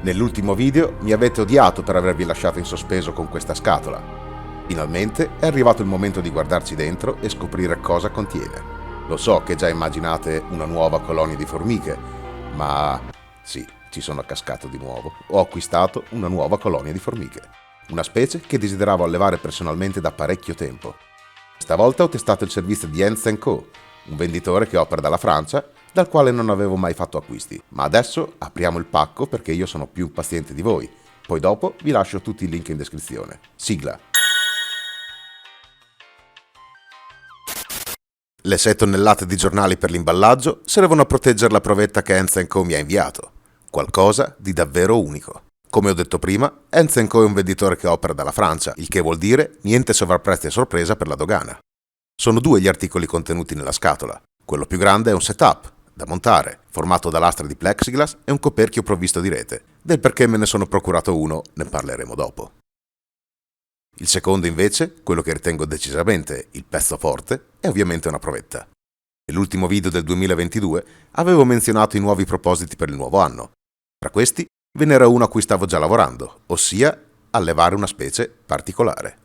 Nell'ultimo video mi avete odiato per avervi lasciato in sospeso con questa scatola. Finalmente è arrivato il momento di guardarci dentro e scoprire cosa contiene. Lo so che già immaginate una nuova colonia di formiche, ma sì, ci sono cascato di nuovo. Ho acquistato una nuova colonia di formiche, una specie che desideravo allevare personalmente da parecchio tempo. Stavolta ho testato il servizio di Ants & Co, un venditore che opera dalla Francia, dal quale non avevo mai fatto acquisti. Ma adesso apriamo il pacco perché io sono più paziente di voi. Poi dopo vi lascio tutti i link in descrizione. Sigla. Le 6 tonnellate di giornali per l'imballaggio servono a proteggere la provetta che Ants & Co mi ha inviato. Qualcosa di davvero unico. Come ho detto prima, Ants & Co è un venditore che opera dalla Francia, il che vuol dire niente sovrapprezzi e sorpresa per la dogana. Sono 2 gli articoli contenuti nella scatola. Quello più grande è un setup da montare, formato da lastre di plexiglass e un coperchio provvisto di rete. Del perché me ne sono procurato uno ne parleremo dopo. Il secondo invece, quello che ritengo decisamente il pezzo forte, è ovviamente una provetta. Nell'ultimo video del 2022 avevo menzionato i nuovi propositi per il nuovo anno. Tra questi ve n'era uno a cui stavo già lavorando, ossia allevare una specie particolare.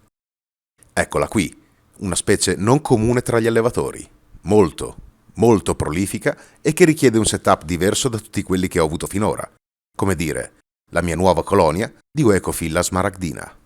Eccola qui, una specie non comune tra gli allevatori, molto prolifica e che richiede un setup diverso da tutti quelli che ho avuto finora. Come dire, la mia nuova colonia di Oecophila smaragdina.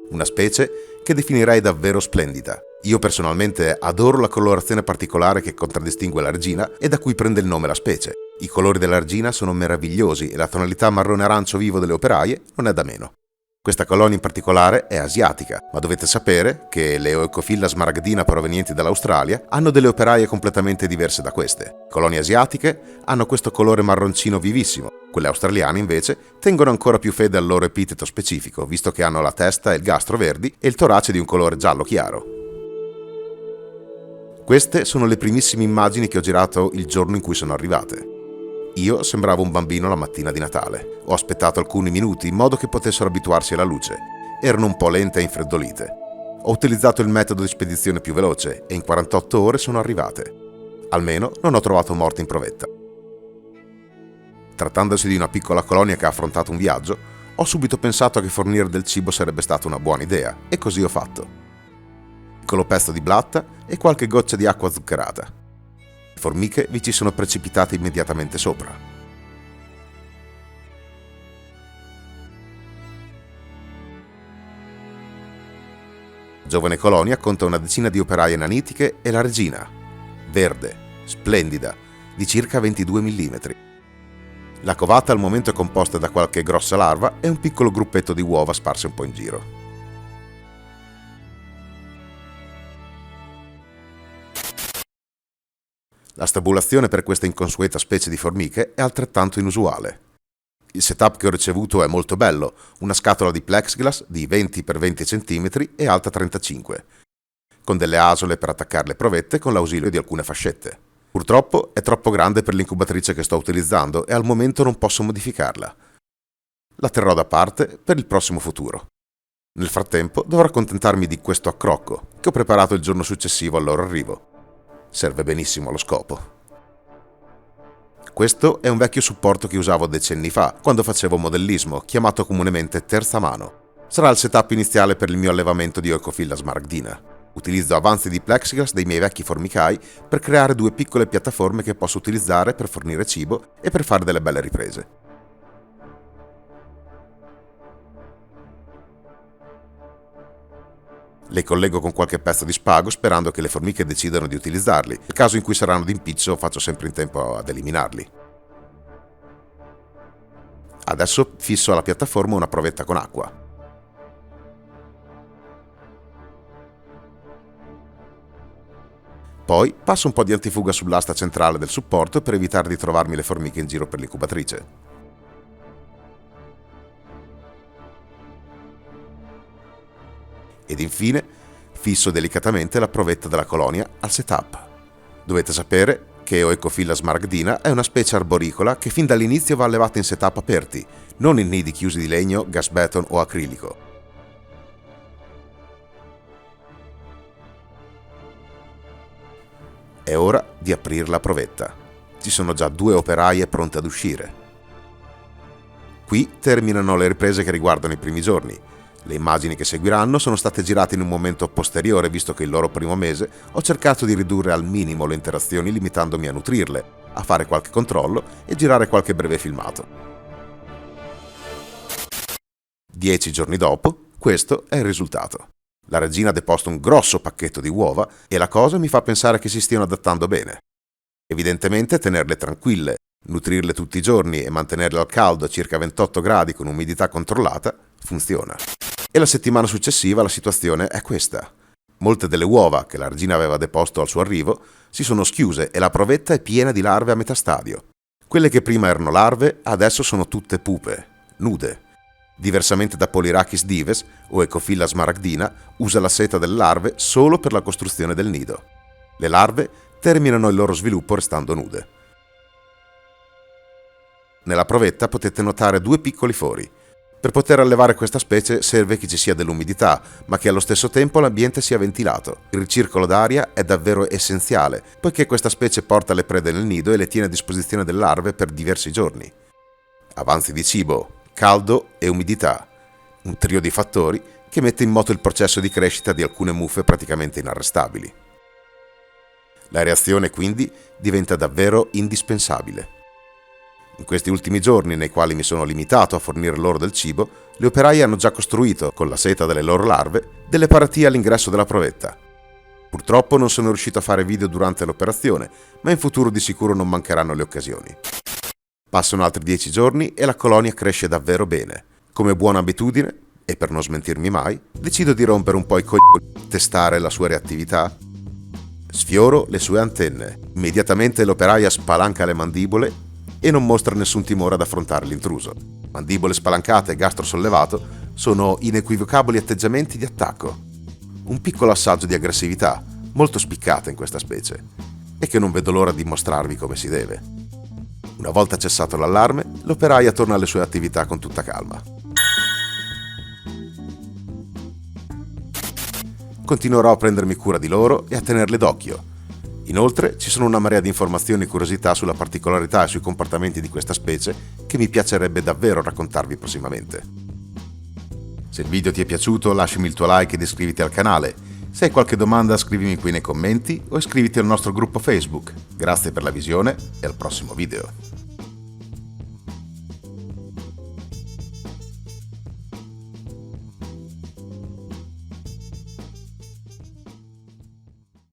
Una specie che definirei davvero splendida. Io personalmente adoro la colorazione particolare che contraddistingue l'argina e da cui prende il nome la specie. I colori dell'argina sono meravigliosi e la tonalità marrone-arancio vivo delle operaie non è da meno. Questa colonia in particolare è asiatica, ma dovete sapere che le Oecophila smaragdina provenienti dall'Australia hanno delle operaie completamente diverse da queste. Colonie asiatiche hanno questo colore marroncino vivissimo, quelle australiane invece tengono ancora più fede al loro epiteto specifico, visto che hanno la testa e il gastro verdi e il torace di un colore giallo chiaro. Queste sono le primissime immagini che ho girato il giorno in cui sono arrivate. Io sembravo un bambino la mattina di Natale. Ho aspettato alcuni minuti in modo che potessero abituarsi alla luce. Erano un po' lente e infreddolite. Ho utilizzato il metodo di spedizione più veloce e in 48 ore sono arrivate. Almeno non ho trovato morte in provetta. Trattandosi di una piccola colonia che ha affrontato un viaggio, ho subito pensato che fornire del cibo sarebbe stata una buona idea e così ho fatto. Un piccolo pezzo di blatta e qualche goccia di acqua zuccherata. Le formiche vi ci sono precipitate immediatamente sopra. La giovane colonia conta una decina di operaie nanitiche e la regina, verde, splendida, di circa 22 mm. La covata al momento è composta da qualche grossa larva e un piccolo gruppetto di uova sparse un po' in giro. La stabulazione per questa inconsueta specie di formiche è altrettanto inusuale. Il setup che ho ricevuto è molto bello, una scatola di plexiglass di 20 x 20 cm e alta 35, con delle asole per attaccare le provette con l'ausilio di alcune fascette. Purtroppo è troppo grande per l'incubatrice che sto utilizzando e al momento non posso modificarla. La terrò da parte per il prossimo futuro. Nel frattempo dovrò accontentarmi di questo accrocco che ho preparato il giorno successivo al loro arrivo. Serve benissimo allo scopo. Questo è un vecchio supporto che usavo decenni fa, quando facevo modellismo, chiamato comunemente terza mano. Sarà il setup iniziale per il mio allevamento di Oecophila smaragdina. Utilizzo avanzi di plexiglass dei miei vecchi formicai per creare 2 piccole piattaforme che posso utilizzare per fornire cibo e per fare delle belle riprese. Le collego con qualche pezzo di spago sperando che le formiche decidano di utilizzarli. Nel caso in cui saranno d'impiccio faccio sempre in tempo ad eliminarli. Adesso fisso alla piattaforma una provetta con acqua. Poi passo un po' di antifuga sull'asta centrale del supporto per evitare di trovarmi le formiche in giro per l'incubatrice. Ed infine fisso delicatamente la provetta della colonia al setup. Dovete sapere che Oecophila smaragdina è una specie arboricola che fin dall'inizio va allevata in setup aperti, non in nidi chiusi di legno, gas beton o acrilico. È ora di aprire la provetta. Ci sono già 2 operaie pronte ad uscire. Qui terminano le riprese che riguardano i primi giorni. Le immagini che seguiranno sono state girate in un momento posteriore, visto che il loro primo mese ho cercato di ridurre al minimo le interazioni limitandomi a nutrirle, a fare qualche controllo e girare qualche breve filmato. 10 giorni dopo, questo è il risultato. La regina ha deposto un grosso pacchetto di uova e la cosa mi fa pensare che si stiano adattando bene. Evidentemente tenerle tranquille, nutrirle tutti i giorni e mantenerle al caldo a circa 28 gradi con umidità controllata funziona. E la settimana successiva la situazione è questa. Molte delle uova che la regina aveva deposto al suo arrivo si sono schiuse e la provetta è piena di larve a metà stadio. Quelle che prima erano larve adesso sono tutte pupe, nude. Diversamente da Polyrhachis dives o Ecophylla smaragdina, usa la seta delle larve solo per la costruzione del nido. Le larve terminano il loro sviluppo restando nude. Nella provetta potete notare 2 piccoli fori. Per poter allevare questa specie serve che ci sia dell'umidità, ma che allo stesso tempo l'ambiente sia ventilato. Il ricircolo d'aria è davvero essenziale, poiché questa specie porta le prede nel nido e le tiene a disposizione delle larve per diversi giorni. Avanzi di cibo, caldo e umidità, un trio di fattori che mette in moto il processo di crescita di alcune muffe praticamente inarrestabili. La reazione quindi diventa davvero indispensabile. In questi ultimi giorni, nei quali mi sono limitato a fornire loro del cibo, le operaie hanno già costruito, con la seta delle loro larve, delle paratie all'ingresso della provetta. Purtroppo non sono riuscito a fare video durante l'operazione, ma in futuro di sicuro non mancheranno le occasioni. Passano altri 10 giorni e la colonia cresce davvero bene. Come buona abitudine, e per non smentirmi mai, decido di rompere un po' i coglioni, testare la sua reattività. Sfioro le sue antenne. Immediatamente l'operaia spalanca le mandibole e non mostra nessun timore ad affrontare l'intruso. Mandibole spalancate e gastro sollevato sono inequivocabili atteggiamenti di attacco. Un piccolo assaggio di aggressività, molto spiccata in questa specie, e che non vedo l'ora di mostrarvi come si deve. Una volta cessato l'allarme, l'operaia torna alle sue attività con tutta calma. Continuerò a prendermi cura di loro e a tenerle d'occhio. Inoltre ci sono una marea di informazioni e curiosità sulla particolarità e sui comportamenti di questa specie che mi piacerebbe davvero raccontarvi prossimamente. Se il video ti è piaciuto lasciami il tuo like ed iscriviti al canale. Se hai qualche domanda scrivimi qui nei commenti o iscriviti al nostro gruppo Facebook. Grazie per la visione e al prossimo video.